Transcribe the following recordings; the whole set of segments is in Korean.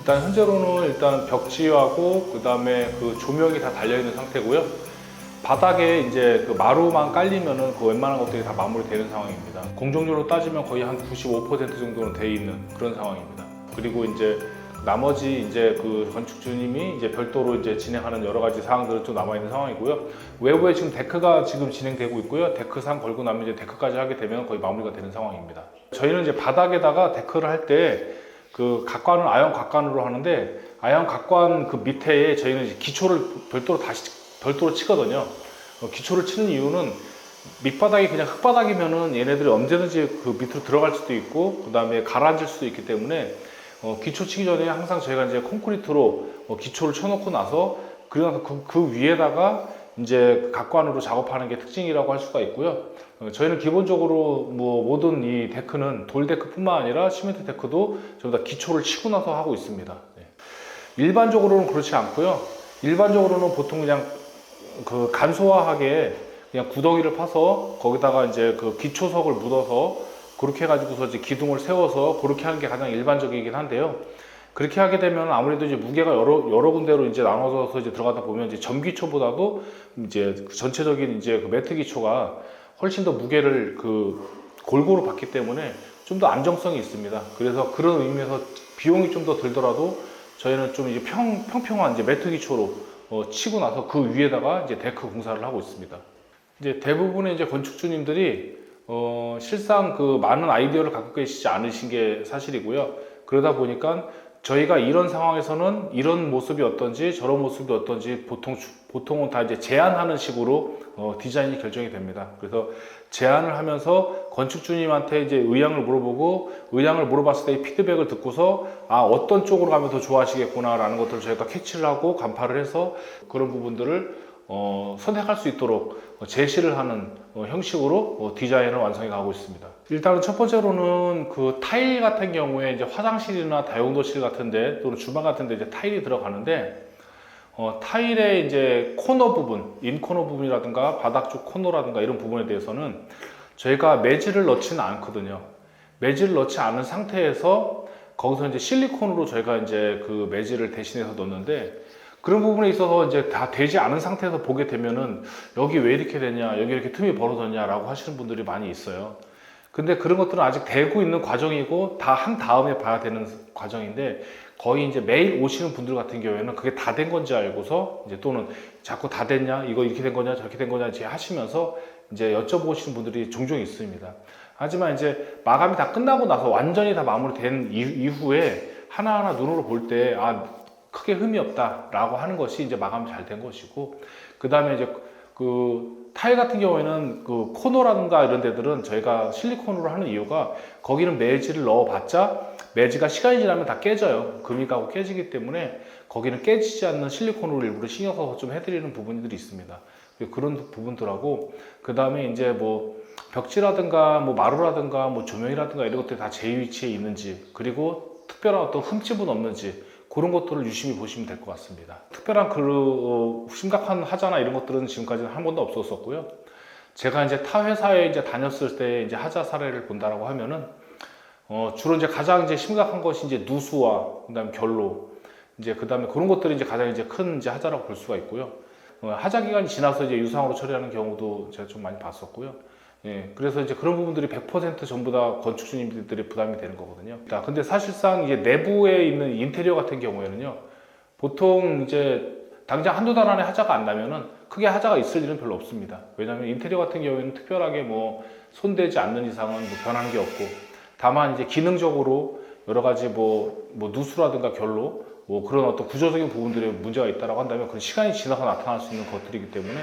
일단 현재로는 일단 벽지하고 그 다음에 그 조명이 다 달려 있는 상태고요. 바닥에 이제 그 마루만 깔리면은 그 웬만한 것들이 다 마무리되는 상황입니다. 공정률로 따지면 거의 한 95% 정도는 돼 있는 그런 상황입니다. 그리고 이제 나머지 이제 그 건축주님이 이제 별도로 이제 진행하는 여러 가지 사항들은 좀 남아 있는 상황이고요. 외부에 지금 데크가 지금 진행되고 있고요. 데크상 걸고 나면 이제 데크까지 하게 되면 거의 마무리가 되는 상황입니다. 저희는 이제 바닥에다가 데크를 할 때 그 각관은 아연 각관으로 하는데, 아연 각관 그 밑에 저희는 이제 기초를 별도로 치거든요. 기초를 치는 이유는 밑바닥이 그냥 흙바닥이면은 얘네들이 언제든지 그 밑으로 들어갈 수도 있고 그 다음에 가라앉을 수도 있기 때문에 기초 치기 전에 항상 저희가 이제 콘크리트로 기초를 쳐놓고 나서 그 위에다가 이제 각관으로 작업하는 게 특징이라고 할 수가 있고요. 저희는 기본적으로 뭐 모든 이 데크는 돌 데크뿐만 아니라 시멘트 데크도 전부 다 기초를 치고 나서 하고 있습니다. 일반적으로는 그렇지 않고요. 일반적으로는 보통 그냥 그 간소화하게 그냥 구덩이를 파서 거기다가 이제 그 기초석을 묻어서 그렇게 해가지고서 이제 기둥을 세워서 그렇게 하는 게 가장 일반적이긴 한데요. 그렇게 하게 되면 아무래도 이제 무게가 여러 군데로 이제 나눠져서 이제 들어가다 보면 이제 점기초보다도 이제 전체적인 이제 그 매트 기초가 훨씬 더 무게를 그 골고루 받기 때문에 좀 더 안정성이 있습니다. 그래서 그런 의미에서 비용이 좀 더 들더라도 저희는 좀 이제 평평한 이제 매트 기초로 치고 나서 그 위에다가 이제 데크 공사를 하고 있습니다. 이제 대부분의 이제 건축주님들이 실상 그 많은 아이디어를 갖고 계시지 않으신 게 사실이고요. 그러다 보니까 저희가 이런 상황에서는 이런 모습이 어떤지 저런 모습이 어떤지 보통은 다 이제 제안하는 식으로 디자인이 결정이 됩니다. 그래서 제안을 하면서 건축주님한테 이제 의향을 물어보고, 의향을 물어봤을 때 피드백을 듣고서 어떤 쪽으로 가면 더 좋아하시겠구나 라는 것들을 저희가 캐치를 하고 간파를 해서 그런 부분들을 선택할 수 있도록 제시를 하는 형식으로 디자인을 완성해 가고 있습니다. 일단은 첫 번째로는 그 타일 같은 경우에 이제 화장실이나 다용도실 같은데 또는 주방 같은데 이제 타일이 들어가는데, 타일의 이제 코너 부분, 인코너 부분이라든가 바닥 쪽 코너라든가 이런 부분에 대해서는 저희가 매질을 넣지는 않거든요. 매질을 넣지 않은 상태에서 거기서 이제 실리콘으로 저희가 이제 그 매질을 대신해서 넣는데, 그런 부분에 있어서 이제 다 되지 않은 상태에서 보게 되면은 여기 왜 이렇게 되냐, 여기 이렇게 틈이 벌어졌냐 라고 하시는 분들이 많이 있어요. 근데 그런 것들은 아직 되고 있는 과정이고 다 한 다음에 봐야 되는 과정인데, 거의 이제 매일 오시는 분들 같은 경우에는 그게 다 된 건지 알고서 이제 또는 자꾸 다 됐냐, 이거 이렇게 된 거냐, 저렇게 된 거냐 이제 하시면서 이제 여쭤보시는 분들이 종종 있습니다. 하지만 이제 마감이 다 끝나고 나서 완전히 다 마무리된 이후에 하나하나 눈으로 볼 때 크게 흠이 없다 라고 하는 것이 이제 마감이 잘 된 것이고, 그 다음에 이제 그 타일 같은 경우에는 그 코너라든가 이런 데들은 저희가 실리콘으로 하는 이유가, 거기는 매질을 넣어봤자 매지가 시간이 지나면 다 깨져요. 금이 가고 깨지기 때문에 거기는 깨지지 않는 실리콘으로 일부러 신경 써서 좀 해드리는 부분들이 있습니다. 그런 부분들하고, 그 다음에 이제 뭐 벽지라든가 뭐 마루라든가 뭐 조명이라든가 이런 것들이 다 제 위치에 있는지, 그리고 특별한 어떤 흠집은 없는지 그런 것들을 유심히 보시면 될 것 같습니다. 특별한 심각한 하자나 이런 것들은 지금까지는 한 번도 없었었고요. 제가 이제 타 회사에 이제 다녔을 때 이제 하자 사례를 본다라고 하면은 주로 이제 가장 이제 심각한 것이 이제 누수와 그다음에 결로, 이제 그다음에 그런 것들이 이제 가장 이제 큰 이제 하자라고 볼 수가 있고요. 하자 기간이 지나서 이제 유상으로 처리하는 경우도 제가 좀 많이 봤었고요. 예, 그래서 이제 그런 부분들이 100% 전부 다 건축주님들이 부담이 되는 거거든요. 근데 사실상 이제 내부에 있는 인테리어 같은 경우에는요, 보통 이제 당장 한두 달 안에 하자가 안 나면은 크게 하자가 있을 일은 별로 없습니다. 왜냐하면 인테리어 같은 경우에는 특별하게 뭐 손대지 않는 이상은 뭐 변하는 게 없고, 다만 이제 기능적으로 여러 가지 뭐 누수라든가 결로 뭐 그런 어떤 구조적인 부분들에 문제가 있다라고 한다면 그런 시간이 지나서 나타날 수 있는 것들이기 때문에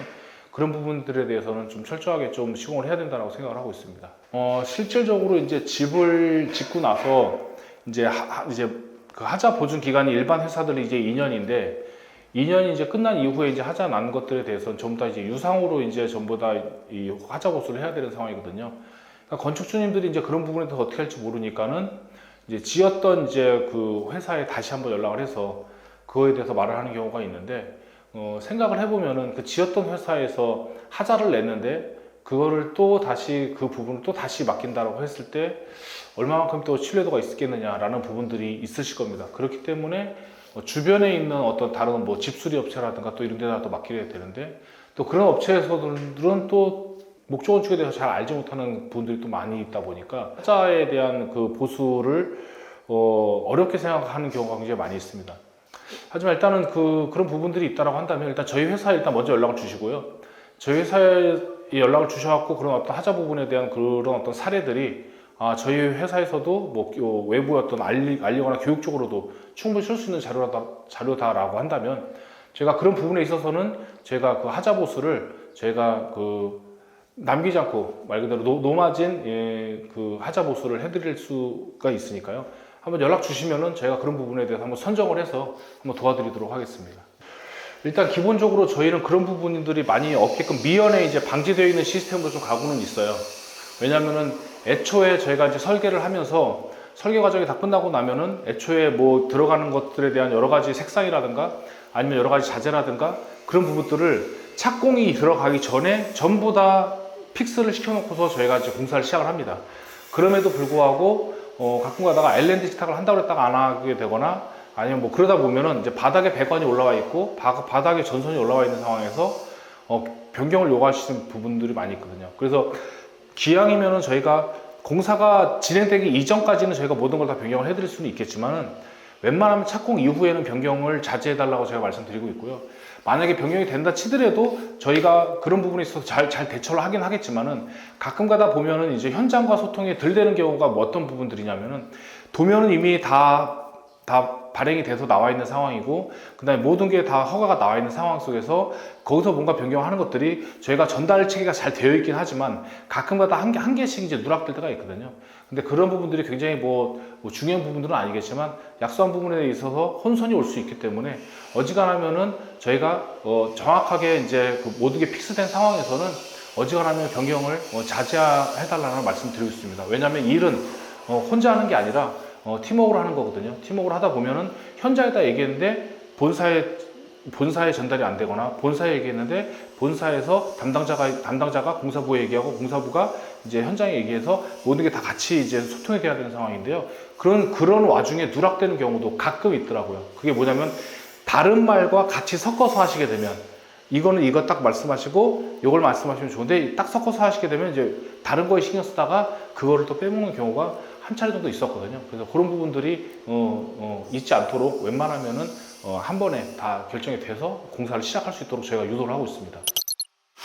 그런 부분들에 대해서는 좀 철저하게 좀 시공을 해야 된다고 생각을 하고 있습니다. 실질적으로 이제 집을 짓고 나서 이제 그 하자 보증 기간이 일반 회사들이 이제 2년인데, 2년이 이제 끝난 이후에 이제 하자 난 것들에 대해서는 전부 다 이제 유상으로 이제 전부 다 이 하자 고수를 해야 되는 상황이거든요. 그러니까 건축주님들이 이제 그런 부분에 대해서 어떻게 할지 모르니까는 이제 지었던 이제 그 회사에 다시 한번 연락을 해서 그거에 대해서 말을 하는 경우가 있는데, 생각을 해보면은 그 지었던 회사에서 하자를 냈는데 그거를 또 다시 그 부분을 또 다시 맡긴다라고 했을 때 얼마만큼 또 신뢰도가 있겠느냐라는 부분들이 있으실 겁니다. 그렇기 때문에 주변에 있는 어떤 다른 뭐 집수리 업체라든가 또 이런 데다 또 맡기게 되는데, 또 그런 업체에서들은 또 목조 건축에 대해서 잘 알지 못하는 분들이 또 많이 있다 보니까 타자에 대한 그 보수를 어렵게 생각하는 경우가 굉장히 많이 있습니다. 하지만 일단은 그런 부분들이 있다라고 한다면 일단 저희 회사에 일단 먼저 연락을 주시고요. 저희 회사에 연락을 주셔갖고 그런 어떤 하자 부분에 대한 그런 어떤 사례들이 저희 회사에서도 뭐 외부의 어떤 알리거나 교육적으로도 충분히 쓸 수 있는 자료다라고 한다면, 제가 그런 부분에 있어서는 제가 그 하자 보수를 제가 남기지 않고 말 그대로 노마진 그 하자 보수를 해드릴 수가 있으니까요. 한번 연락 주시면은 제가 그런 부분에 대해서 한번 선정을 해서 한번 도와드리도록 하겠습니다. 일단 기본적으로 저희는 그런 부분들이 많이 없게끔 미연에 이제 방지되어 있는 시스템으로 좀 가고는 있어요. 왜냐면은 애초에 저희가 이제 설계를 하면서 설계 과정이 다 끝나고 나면은 애초에 뭐 들어가는 것들에 대한 여러 가지 색상이라든가 아니면 여러 가지 자재라든가 그런 부분들을 착공이 들어가기 전에 전부 다 픽스를 시켜놓고서 저희가 이제 공사를 시작을 합니다. 그럼에도 불구하고 가끔 가다가 엘랜드 식탁을 한다고 했다가 안 하게 되거나 아니면 뭐 그러다 보면은 이제 바닥에 배관이 올라와 있고 바닥에 전선이 올라와 있는 상황에서 변경을 요구하시는 부분들이 많이 있거든요. 그래서 기왕이면은 저희가 공사가 진행되기 이전까지는 저희가 모든 걸 다 변경을 해드릴 수는 있겠지만은 웬만하면 착공 이후에는 변경을 자제해달라고 제가 말씀드리고 있고요. 만약에 변경이 된다 치더라도 저희가 그런 부분에 있어서 잘 대처를 하긴 하겠지만은 가끔 가다 보면은 이제 현장과 소통이 덜 되는 경우가 뭐 어떤 부분들이냐면은 도면은 이미 다 발행이 돼서 나와 있는 상황이고 그 다음에 모든 게 다 허가가 나와 있는 상황 속에서 거기서 뭔가 변경하는 것들이 저희가 전달 체계가 잘 되어 있긴 하지만 가끔가다 한 개씩 이제 누락될 때가 있거든요. 근데 그런 부분들이 굉장히 뭐 중요한 부분들은 아니겠지만 약소한 부분에 있어서 혼선이 올 수 있기 때문에 어지간하면은 저희가 정확하게 이제 그 모든 게 픽스된 상황에서는 어지간하면 변경을 자제해달라는 말씀 드리고 있습니다. 왜냐하면 일은 혼자 하는 게 아니라 팀워크로 하는 거거든요. 팀워크로 하다 보면은 현장에다 얘기했는데 본사에 전달이 안 되거나 본사에 얘기했는데 본사에서 담당자가 공사부에 얘기하고 공사부가 이제 현장에 얘기해서 모든 게 다 같이 이제 소통이 돼야 되는 상황인데요. 그런 와중에 누락되는 경우도 가끔 있더라고요. 그게 뭐냐면 다른 말과 같이 섞어서 하시게 되면 이거는 이거 딱 말씀하시고 이걸 말씀하시면 좋은데 딱 섞어서 하시게 되면 이제 다른 거에 신경 쓰다가 그거를 또 빼먹는 경우가 한 차례 정도 있었거든요. 그래서 그런 부분들이 있지 않도록 웬만하면은 한 번에 다 결정이 돼서 공사를 시작할 수 있도록 저희가 유도를 하고 있습니다.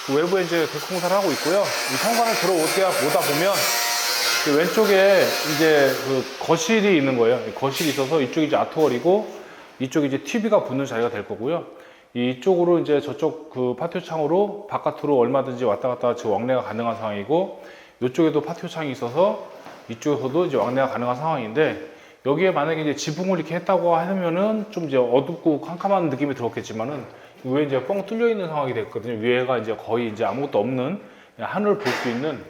그 외부에 이제 데크공사를 하고 있고요. 이 현관을 들어오다 보면 그 왼쪽에 이제 그 거실이 있는 거예요. 거실이 있어서 이쪽이 이제 아트월이고 이쪽이 이제 TV가 붙는 자리가 될 거고요. 이쪽으로 이제 저쪽 그 파티오 창으로 바깥으로 얼마든지 왔다 갔다 지금 왕래가 가능한 상황이고 이쪽에도 파티오 창이 있어서 이쪽에서도 이제 왕래가 가능한 상황인데 여기에 만약에 이제 지붕을 이렇게 했다고 하면은 좀 이제 어둡고 캄캄한 느낌이 들었겠지만은 위에 이제 뻥 뚫려 있는 상황이 됐거든요. 위에가 이제 거의 이제 아무것도 없는 하늘을 볼 수 있는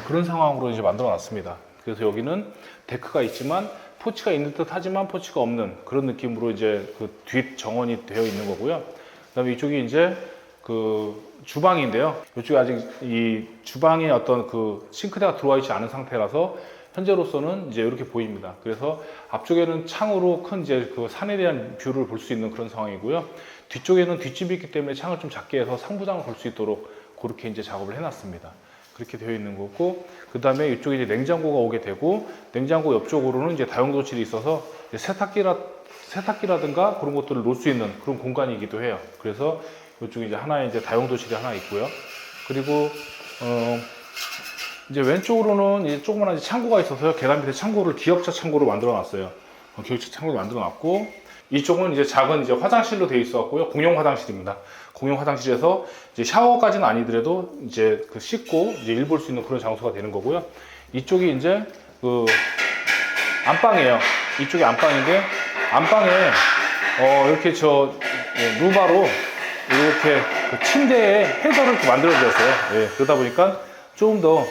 그런 상황으로 이제 만들어 놨습니다. 그래서 여기는 데크가 있지만 포치가 있는 듯 하지만 포치가 없는 그런 느낌으로 이제 그 뒷 정원이 되어 있는 거고요. 그 다음에 이쪽이 이제 그 주방인데요. 이쪽에 아직 이 주방에 어떤 그 싱크대가 들어와 있지 않은 상태라서 현재로서는 이제 이렇게 보입니다. 그래서 앞쪽에는 창으로 큰 이제 그 산에 대한 뷰를 볼 수 있는 그런 상황이고요. 뒤쪽에는 뒷집이 있기 때문에 창을 좀 작게 해서 상부장을 볼 수 있도록 그렇게 이제 작업을 해놨습니다. 그렇게 되어 있는 거고, 그 다음에 이쪽에 이제 냉장고가 오게 되고, 냉장고 옆쪽으로는 이제 다용도실이 있어서 세탁기라든가 그런 것들을 놓을 수 있는 그런 공간이기도 해요. 그래서 이쪽에 이제 하나의 이제 다용도실이 하나 있고요. 그리고 이제 왼쪽으로는 이제 조그만한 창고가 있어서요. 계단 밑에 창고를 기역자 창고로 만들어 놨어요. 기역자 창고를 만들어 놨고, 이쪽은 이제 작은 이제 화장실로 되어 있었고요. 공용 화장실입니다. 공용 화장실에서 이제 샤워까지는 아니더라도 이제 그 씻고 이제 일 볼 수 있는 그런 장소가 되는 거고요. 이쪽이 이제 그 안방이에요. 이쪽이 안방인데 안방에 이렇게 루바로 이렇게 그 침대에 헤더를 만들어 드렸어요. 예, 그러다 보니까 조금 더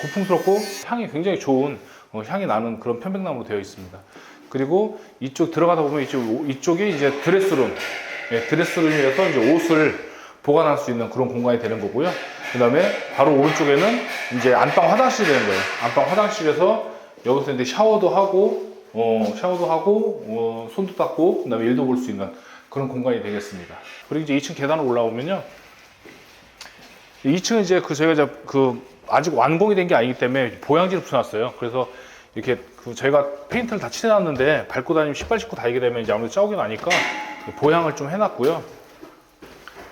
고풍스럽고 향이 굉장히 좋은 향이 나는 그런 편백나무로 되어 있습니다. 그리고 이쪽 들어가다 보면 이쪽이 이제 드레스룸, 예, 드레스룸에서 이제 옷을 보관할 수 있는 그런 공간이 되는 거고요. 그다음에 바로 오른쪽에는 이제 안방 화장실이 되는 거예요. 안방 화장실에서 여기서 이제 샤워도 하고 손도 닦고 그다음에 일도 볼 수 있는 그런 공간이 되겠습니다. 그리고 이제 2층 계단을 올라오면요. 2층은 이제 저희가 이제 아직 완공이 된 게 아니기 때문에 보양지를 붙여놨어요. 그래서 이렇게 저희가 페인트를 다 칠해놨는데 밟고 다니면 신발 신고 다니게 되면 이제 아무래도 자국이 나니까 보양을 좀 해놨고요.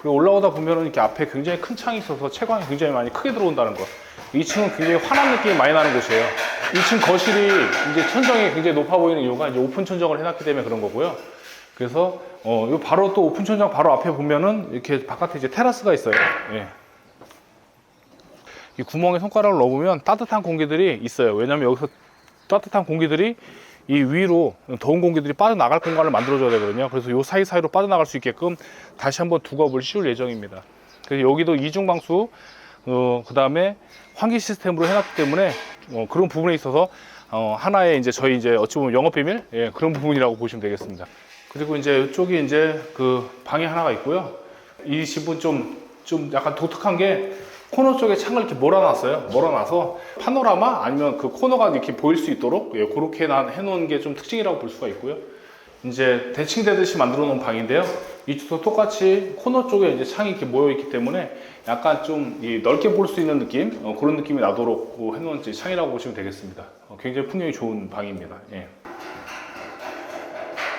그리고 올라오다 보면은 이렇게 앞에 굉장히 큰 창이 있어서 채광이 굉장히 많이 크게 들어온다는 거. 2층은 굉장히 환한 느낌이 많이 나는 곳이에요. 2층 거실이 이제 천정이 굉장히 높아 보이는 이유가 이제 오픈 천정을 해놨기 때문에 그런 거고요. 그래서 요 바로 또 오픈 천정 바로 앞에 보면은 이렇게 바깥에 이제 테라스가 있어요. 예. 이 구멍에 손가락을 넣어보면 따뜻한 공기들이 있어요. 왜냐면 여기서 따뜻한 공기들이 이 위로 더운 공기들이 빠져나갈 공간을 만들어줘야 되거든요. 그래서 요 사이사이로 빠져나갈 수 있게끔 다시 한번 두갑을 씌울 예정입니다. 그래서 여기도 이중방수, 그 다음에 환기 시스템으로 해놨기 때문에 그런 부분에 있어서 하나의 이제 저희 이제 어찌 보면 영업비밀, 예, 그런 부분이라고 보시면 되겠습니다. 그리고 이제 이쪽이 이제 그 방이 하나가 있고요. 이 집은 좀 약간 독특한 게 코너 쪽에 창을 이렇게 몰아놨어요. 몰아놔서 파노라마 아니면 그 코너가 이렇게 보일 수 있도록, 예, 그렇게 해놓은 게 좀 특징이라고 볼 수가 있고요. 이제 대칭되듯이 만들어 놓은 방인데요. 이쪽도 똑같이 코너 쪽에 이제 창이 이렇게 모여 있기 때문에 약간 좀 넓게 볼 수 있는 느낌, 그런 느낌이 나도록 해놓은 창이라고 보시면 되겠습니다. 굉장히 풍경이 좋은 방입니다. 예.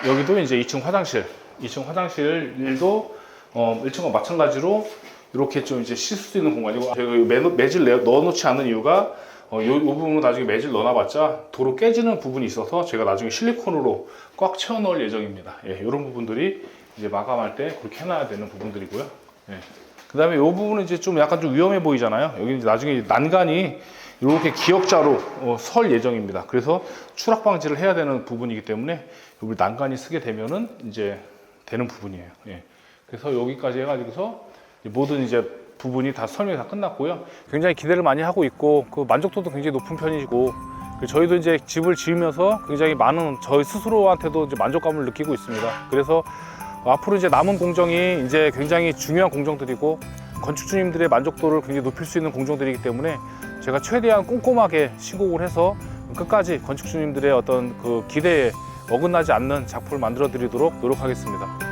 여기도 이제 2층 화장실, 2층 화장실도 1층과 마찬가지로 이렇게 좀 이제 씻을 수 있는 공간이고, 제가 매질 넣어놓지 않은 이유가 요 부분은 나중에 매질 넣어놔봤자 도로 깨지는 부분이 있어서 제가 나중에 실리콘으로 꽉 채워 넣을 예정입니다. 예, 이런 부분들이 이제 마감할 때 그렇게 해놔야 되는 부분들이고요. 예. 그 다음에 이 부분은 이제 좀 약간 좀 위험해 보이잖아요. 여기 이제 나중에 난간이 이렇게 기역자로 설 예정입니다. 그래서 추락 방지를 해야 되는 부분이기 때문에 여기 난간이 쓰게 되면은 이제 되는 부분이에요. 예. 그래서 여기까지 해가지고서 모든 이제 부분이 다 설명이 다 끝났고요. 굉장히 기대를 많이 하고 있고 그 만족도도 굉장히 높은 편이고, 저희도 이제 집을 지으면서 굉장히 많은 저희 스스로한테도 이제 만족감을 느끼고 있습니다. 그래서 앞으로 이제 남은 공정이 이제 굉장히 중요한 공정들이고 건축주님들의 만족도를 굉장히 높일 수 있는 공정들이기 때문에 제가 최대한 꼼꼼하게 시공을 해서 끝까지 건축주님들의 어떤 그 기대에 어긋나지 않는 작품을 만들어 드리도록 노력하겠습니다.